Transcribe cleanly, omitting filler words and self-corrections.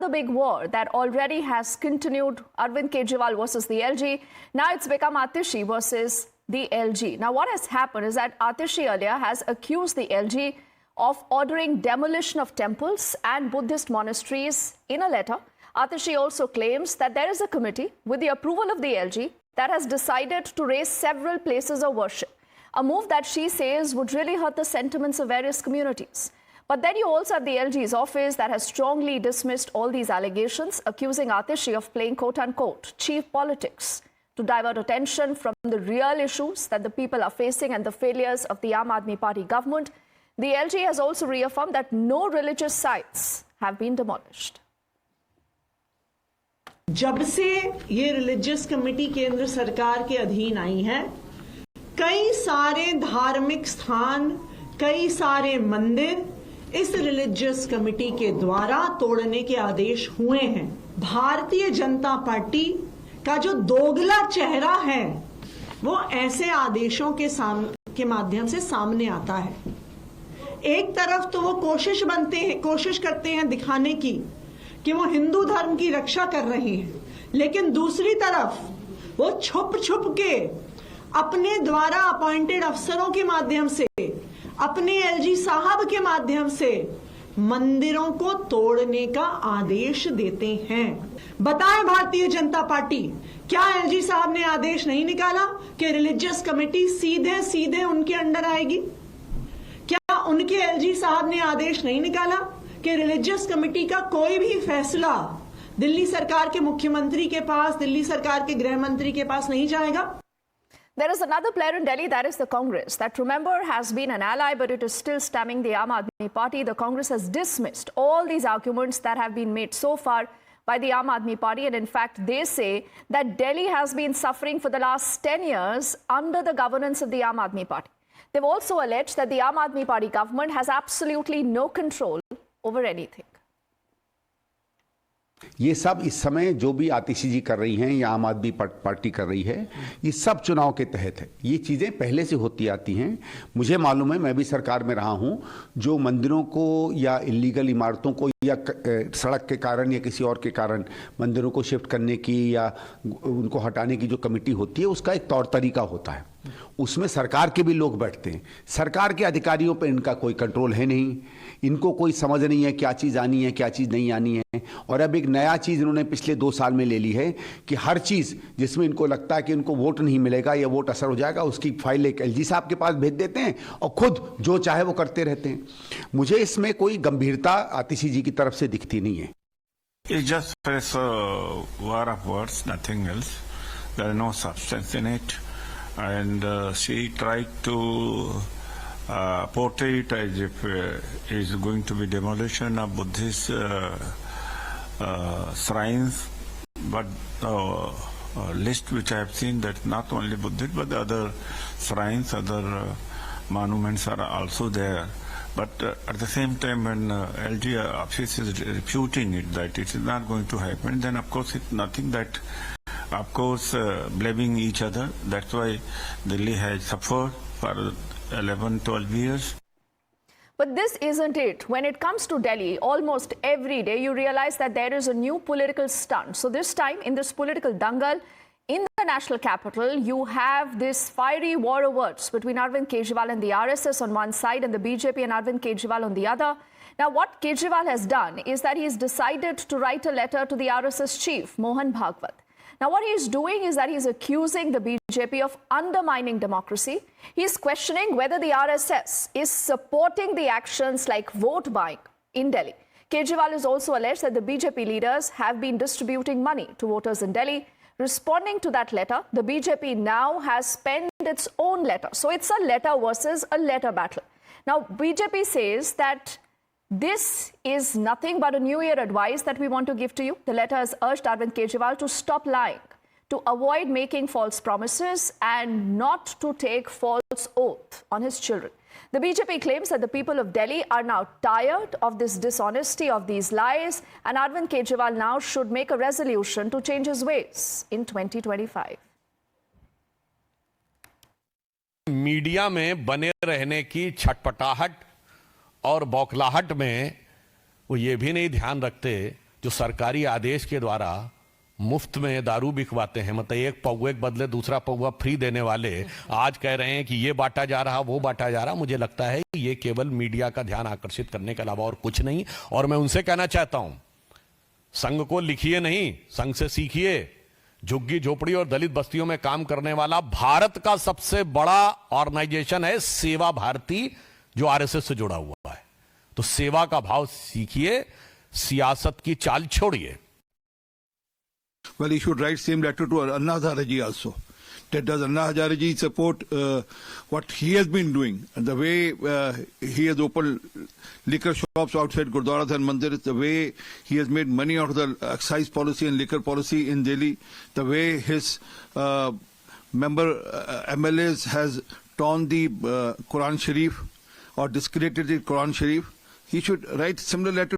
The big war that already has continued, Arvind Kejriwal versus the LG. Now it's become Atishi versus the LG. Now what has happened is that Atishi earlier has accused the LG of ordering demolition of temples and Buddhist monasteries in a letter. Atishi also claims that there is a committee with the approval of the LG that has decided to raise several places of worship, a move that she says would really hurt the sentiments of various communities. But then you also have the LG's office that has strongly dismissed all these allegations, accusing Atishi of playing quote-unquote cheap politics to divert attention from the real issues that the people are facing and the failures of the Aam Aadmi Party government. The LG has also reaffirmed that no religious sites have been demolished. जब से ये religious committee केंद्र सरकार के अधीन आई है, कई सारे धार्मिक स्थान, कई सारे मंदिर इस रिलीजियस कमेटी के द्वारा तोड़ने के आदेश हुए हैं। भारतीय जनता पार्टी का जो दोगला चेहरा है वो ऐसे आदेशों के माध्यम से सामने आता है। एक तरफ तो वो कोशिश करते हैं दिखाने की कि वो हिंदू धर्म की रक्षा कर रहे हैं, लेकिन दूसरी तरफ वो छुप के अपने द्वारा अपॉइंटेड अफसरों के माध्यम से, अपने एलजी साहब के माध्यम से मंदिरों को तोड़ने का आदेश देते हैं। बताएं भारतीय जनता पार्टी, क्या एलजी साहब ने आदेश नहीं निकाला कि रिलीजियस कमेटी सीधे उनके अंडर आएगी? क्या उनके एलजी साहब ने आदेश नहीं निकाला कि रिलीजियस कमेटी का कोई भी फैसला दिल्ली सरकार के मुख्यमंत्री के पास, दिल्ली सरकार के गृह मंत्री के पास नहीं जाएगा? There is another player in Delhi, that is the Congress, that remember has been an ally, but it is still stemming the Aam Aadmi Party. The Congress has dismissed all these arguments that have been made so far by the Aam Aadmi Party. And in fact, they say that Delhi has been suffering for the last 10 years under the governance of the Aam Aadmi Party. They've also alleged that the Aam Aadmi Party government has absolutely no control over anything. ये सब इस समय जो भी आतिशी जी कर रही हैं या आम आदमी पार्टी कर रही है, ये सब चुनाव के तहत है। ये चीज़ें पहले से होती आती हैं। मुझे मालूम है, मैं भी सरकार में रहा हूं, जो मंदिरों को या इलीगल इमारतों को या सड़क के कारण या किसी और के कारण मंदिरों को शिफ्ट करने की या उनको हटाने की जो कमेटी होती है, उसका एक तौर तरीका होता है। उसमें सरकार के भी लोग बैठते हैं। सरकार के अधिकारियों पर इनका कोई कंट्रोल है नहीं, इनको कोई समझ नहीं है क्या चीज़ आनी है क्या चीज़ नहीं आनी है। और अब एक नया चीज़ इन्होंने पिछले 2 साल में ले ली है कि हर चीज़ जिसमें इनको लगता है कि इनको वोट नहीं मिलेगा या वोट असर हो जाएगा, उसकी फाइल एक एलजी साहब के पास भेज देते हैं और खुद जो चाहे वो करते रहते हैं। मुझे इसमें कोई गंभीरता आतिशी जी की तरफ से दिखती नहीं है। It's just a war of words, nothing else. There is no substance in it. And she tried to portray it as if it is going to be demolition of Buddhist shrines. But the list which I have seen, that not only Buddhist but the other shrines, other monuments are also there. But at the same time, when LG office is refuting it, that it is not going to happen, then of course it's nothing that, of course, blaming each other. That's why Delhi has suffered for 11, 12 years. But this isn't it. When it comes to Delhi, almost every day you realize that there is a new political stunt. So this time, in this political dangal, in the national capital, you have this fiery war of words between Arvind Kejriwal and the RSS on one side and the BJP and Arvind Kejriwal on the other. Now, what Kejriwal has done is that he's decided to write a letter to the RSS chief, Mohan Bhagwat. Now, what he's doing is that he's accusing the BJP of undermining democracy. He's questioning whether the RSS is supporting the actions like vote buying in Delhi. Kejriwal has also alleged that the BJP leaders have been distributing money to voters in Delhi. Responding to that letter, the BJP now has penned its own letter. So it's a letter versus a letter battle. Now, BJP says that this is nothing but a New Year advice that we want to give to you. The letter has urged Arvind Kejriwal to stop lying, to avoid making false promises and not to take false oath on his children. The BJP claims that the people of Delhi are now tired of this dishonesty, of these lies, and Arvind Kejriwal now should make a resolution to change his ways in 2025. Media में बने रहने की छटपटाहट और बौखलाहट में वो ये भी नहीं ध्यान रखते जो सरकारी आदेश के द्वारा मुफ्त में दारू बिकवाते हैं, मतलब एक पौवे के बदले दूसरा पौवा फ्री देने वाले आज कह रहे हैं कि ये बांटा जा रहा, वो बांटा जा रहा। मुझे लगता है ये केवल मीडिया का ध्यान आकर्षित करने के अलावा और कुछ नहीं। और मैं उनसे कहना चाहता हूं, संघ को लिखिए नहीं, संघ से सीखिए। झुग्गी झोपड़ी और दलित बस्तियों में काम करने वाला भारत का सबसे बड़ा ऑर्गेनाइजेशन है सेवा भारती, जो आरएसएस से जुड़ा हुआ है। तो सेवा का भाव सीखिए, सियासत की चाल छोड़िए। Well, he should write same letter to Anna Hazare also. That does Anna Hazare support what he has been doing, and the way he has opened liquor shops outside Gurdwaras and Mandirs, the way he has made money out of the excise policy and liquor policy in Delhi, the way his member MLAs has torn the Quran Sharif or discredited the Quran Sharif. He should write similar letter